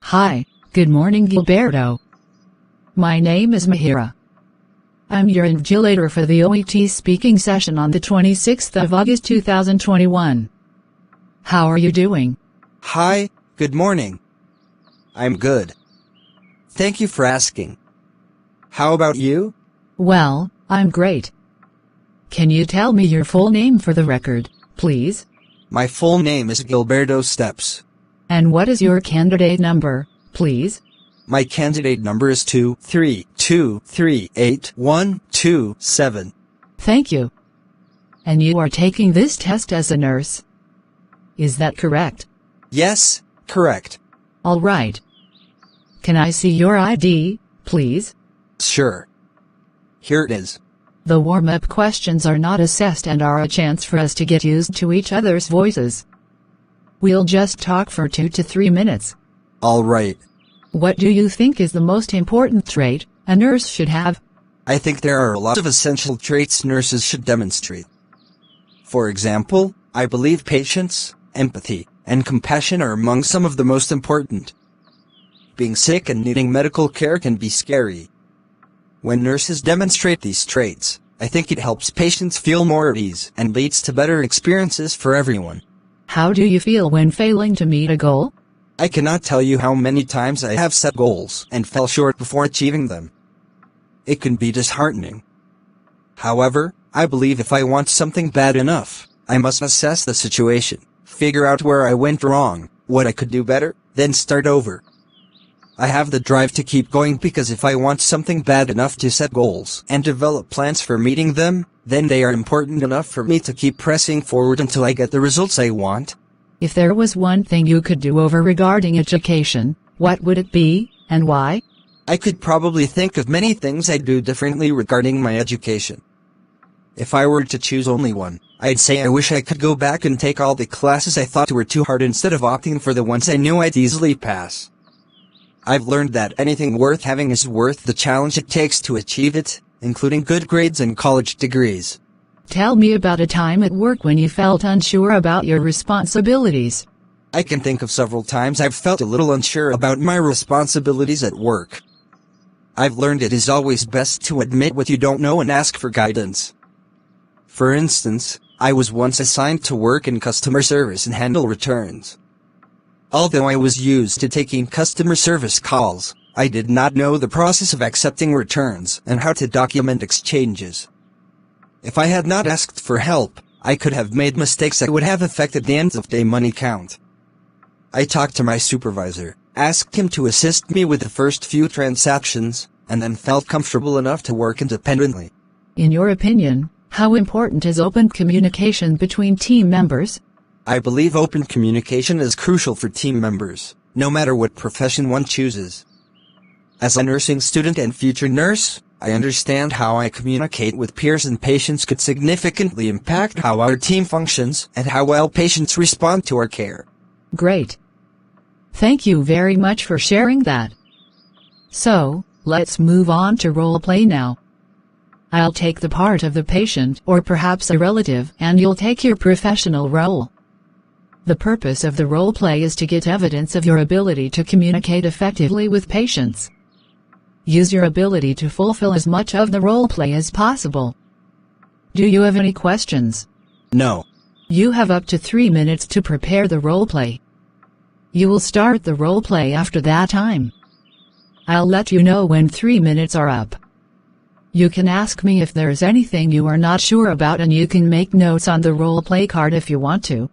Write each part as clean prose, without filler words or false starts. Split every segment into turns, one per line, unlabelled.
Hi, good morning Gilberto. My name is Mihiraa. I'm your invigilator for the OET speaking session on the 26th of August 2021. How are you doing?
Hi, good morning. I'm good. Thank you for asking. How about you?
Well, I'm great. Can you tell me your full name for the record, please?
My full name is Gilberto Steps.
And what is your candidate number, please?
My candidate number is 232381227.
Thank you. And you are taking this test as a nurse? Is that correct?
Yes, correct.
All right. Can I see your ID, please?
Sure. Here it is.
The warm-up questions are not assessed and are a chance for us to get used to each other's voices. We'll just talk for 2 to 3 minutes.
All right.
What do you think is the most important trait a nurse should have?
I think there are a lot of essential traits nurses should demonstrate. For example, I believe patience, empathy, and compassion are among some of the most important. Being sick and needing medical care can be scary. When nurses demonstrate these traits, I think it helps patients feel more at ease and leads to better experiences for everyone.
How do you feel when failing to meet a goal?
I cannot tell you how many times I have set goals and fell short before achieving them. It can be disheartening. However, I believe if I want something bad enough, I must assess the situation, figure out where I went wrong, what I could do better, then start over. I have the drive to keep going because if I want something bad enough to set goals and develop plans for meeting them, then they are important enough for me to keep pressing forward until I get the results I want.
If there was one thing you could do over regarding education, what would it be, and why?
I could probably think of many things I'd do differently regarding my education. If I were to choose only one, I'd say I wish I could go back and take all the classes I thought were too hard instead of opting for the ones I knew I'd easily pass. I've learned that anything worth having is worth the challenge it takes to achieve it, including good grades and college degrees.
Tell me about a time at work when you felt unsure about your responsibilities.
I can think of several times I've felt a little unsure about my responsibilities at work. I've learned it is always best to admit what you don't know and ask for guidance. For instance, I was once assigned to work in customer service and handle returns. Although I was used to taking customer service calls, I did not know the process of accepting returns and how to document exchanges. If I had not asked for help, I could have made mistakes that would have affected the end-of-day money count. I talked to my supervisor, asked him to assist me with the first few transactions, and then felt comfortable enough to work independently.
In your opinion, how important is open communication between team members?
I believe open communication is crucial for team members, no matter what profession one chooses. As a nursing student and future nurse, I understand how I communicate with peers and patients could significantly impact how our team functions and how well patients respond to our care.
Great. Thank you very much for sharing that. So, let's move on to role play now. I'll take the part of the patient or perhaps a relative and you'll take your professional role. The purpose of the role play is to get evidence of your ability to communicate effectively with patients. Use your ability to fulfill as much of the role play as possible. Do you have any questions?
No.
You have up to 3 minutes to prepare the role play. You will start the role play after that time. I'll let you know when 3 minutes are up. You can ask me if there's anything you are not sure about and you can make notes on the role play card if you want to.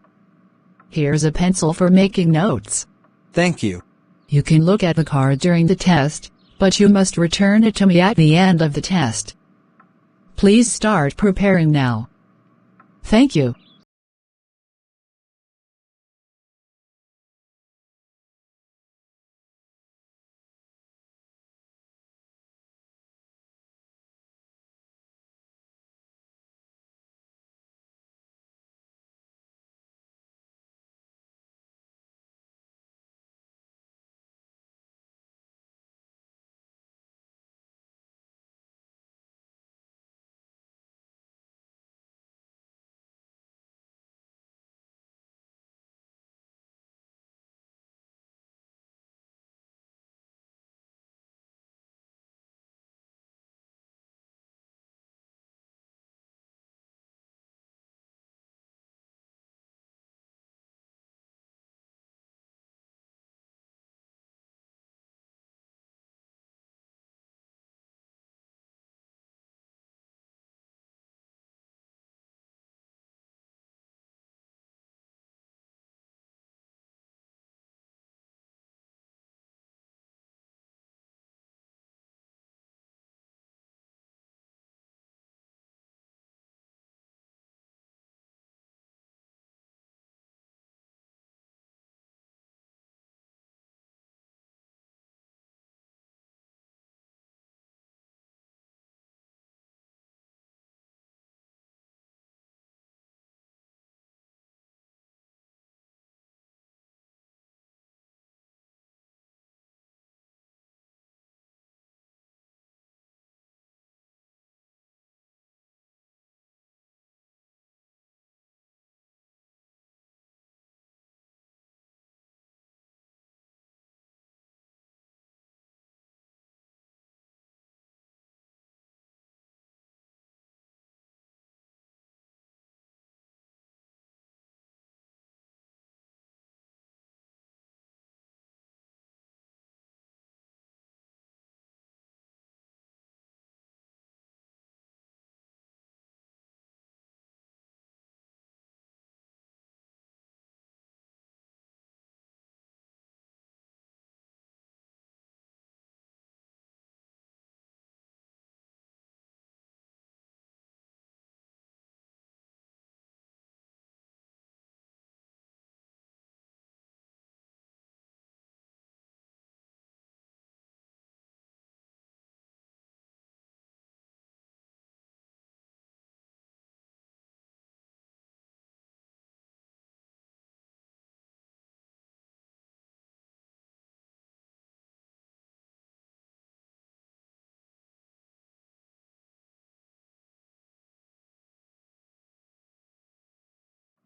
Here's a pencil for making notes.
Thank you.
You can look at the card during the test, but you must return it to me at the end of the test. Please start preparing now. Thank you.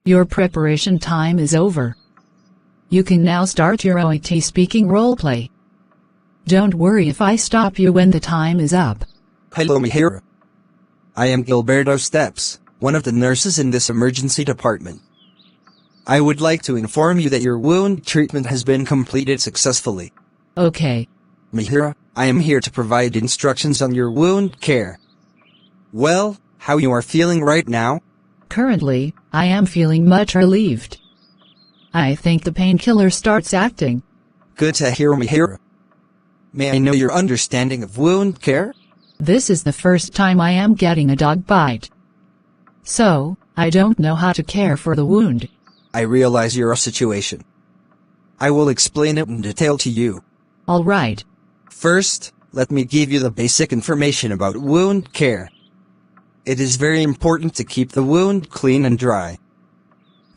Your preparation time is over. You can now start your OET speaking roleplay. Don't worry if I stop you when the time is up.
Hello, Mihiraa. I am Gilberto Steps, one of the nurses in this emergency department. I would like to inform you that your wound treatment has been completed successfully.
Okay.
Mihiraa, I am here to provide instructions on your wound care. Well, how you are feeling right now?
Currently, I am feeling much relieved. I think the painkiller starts acting.
Good to hear, Mihiraa. May I know your understanding of wound care?
This is the first time I am getting a dog bite. So, I don't know how to care for the wound.
I realize your situation. I will explain it in detail to you.
Alright.
First, let me give you the basic information about wound care. It is very important to keep the wound clean and dry.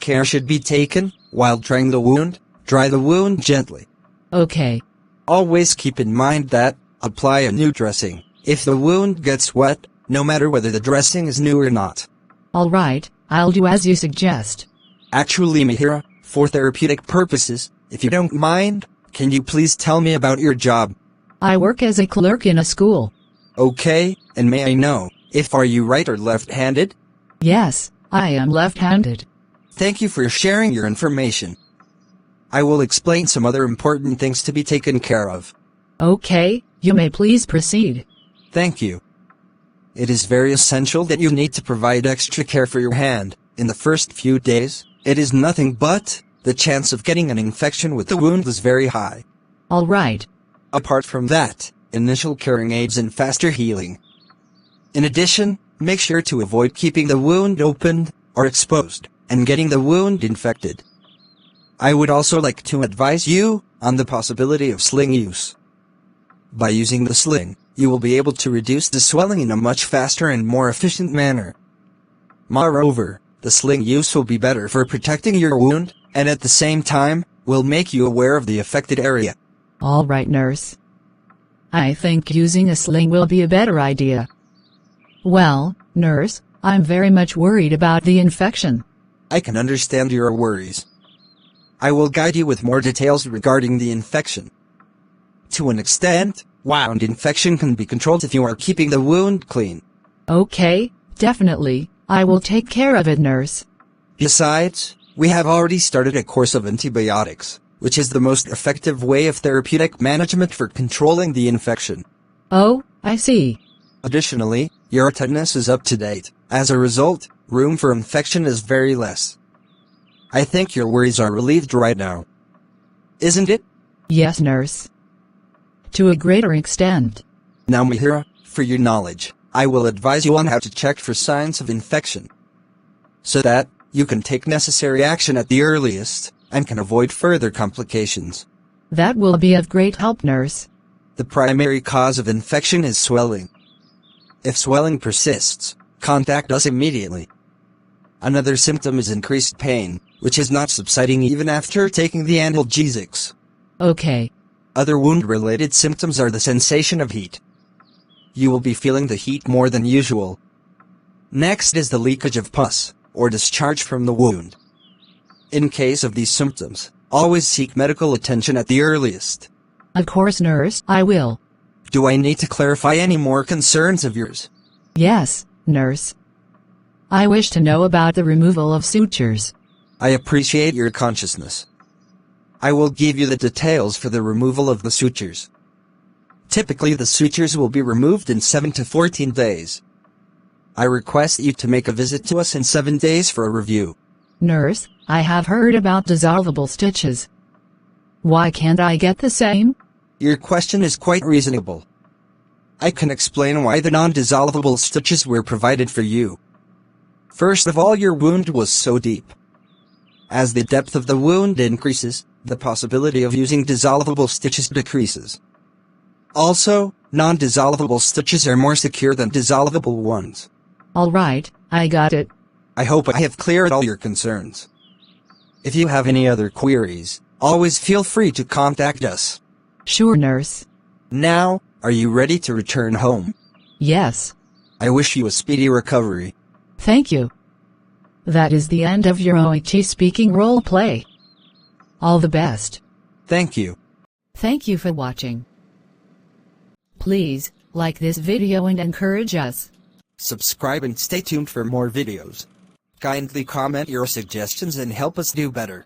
Care should be taken, while drying the wound, dry the wound gently.
Okay.
Always keep in mind that, apply a new dressing, if the wound gets wet, no matter whether the dressing is new or not.
Alright, I'll do as you suggest.
Actually, Mihiraa, for therapeutic purposes, if you don't mind, can you please tell me about your job?
I work as a clerk in a school.
Okay, and may I know, if are you right or left-handed?
Yes, I am left-handed.
Thank you for sharing your information. I will explain some other important things to be taken care of.
Okay, you may please proceed.
Thank you. It is very essential that you need to provide extra care for your hand. In the first few days, it is nothing but, the chance of getting an infection with the wound is very high.
Alright.
Apart from that, initial caring aids in faster healing. In addition, make sure to avoid keeping the wound opened, or exposed, and getting the wound infected. I would also like to advise you on the possibility of sling use. By using the sling, you will be able to reduce the swelling in a much faster and more efficient manner. Moreover, the sling use will be better for protecting your wound, and at the same time, will make you aware of the affected area.
Alright, nurse. I think using a sling will be a better idea. Well, nurse, I'm very much worried about the infection.
I can understand your worries. I will guide you with more details regarding the infection. To an extent, wound infection can be controlled if you are keeping the wound clean.
Okay, definitely, I will take care of it, nurse.
Besides, we have already started a course of antibiotics, which is the most effective way of therapeutic management for controlling the infection.
Oh, I see.
Additionally, your tetanus is up to date. As a result, room for infection is very less. I think your worries are relieved right now. Isn't it?
Yes, nurse. To a greater extent.
Now, Mihiraa, for your knowledge, I will advise you on how to check for signs of infection, so that you can take necessary action at the earliest, and can avoid further complications.
That will be of great help, nurse.
The primary cause of infection is swelling. If swelling persists, contact us immediately. Another symptom is increased pain, which is not subsiding even after taking the analgesics.
Okay.
Other wound-related symptoms are the sensation of heat. You will be feeling the heat more than usual. Next is the leakage of pus, or discharge from the wound. In case of these symptoms, always seek medical attention at the earliest.
Of course, nurse, I will.
Do I need to clarify any more concerns of yours?
Yes, nurse. I wish to know about the removal of sutures.
I appreciate your consciousness. I will give you the details for the removal of the sutures. Typically, the sutures will be removed in 7 to 14 days. I request you to make a visit to us in 7 days for a review.
Nurse, I have heard about dissolvable stitches. Why can't I get the same?
Your question is quite reasonable. I can explain why the non-dissolvable stitches were provided for you. First of all, your wound was so deep. As the depth of the wound increases, the possibility of using dissolvable stitches decreases. Also, non-dissolvable stitches are more secure than dissolvable ones.
Alright, I got it.
I hope I have cleared all your concerns. If you have any other queries, always feel free to contact us.
Sure, nurse.
Now, are you ready to return home?
Yes.
I wish you a speedy recovery.
Thank you. That is the end of your OIT speaking role play. All the best.
Thank you.
Thank you for watching. Please, like this video and encourage us.
Subscribe and stay tuned for more videos. Kindly comment your suggestions and help us do better.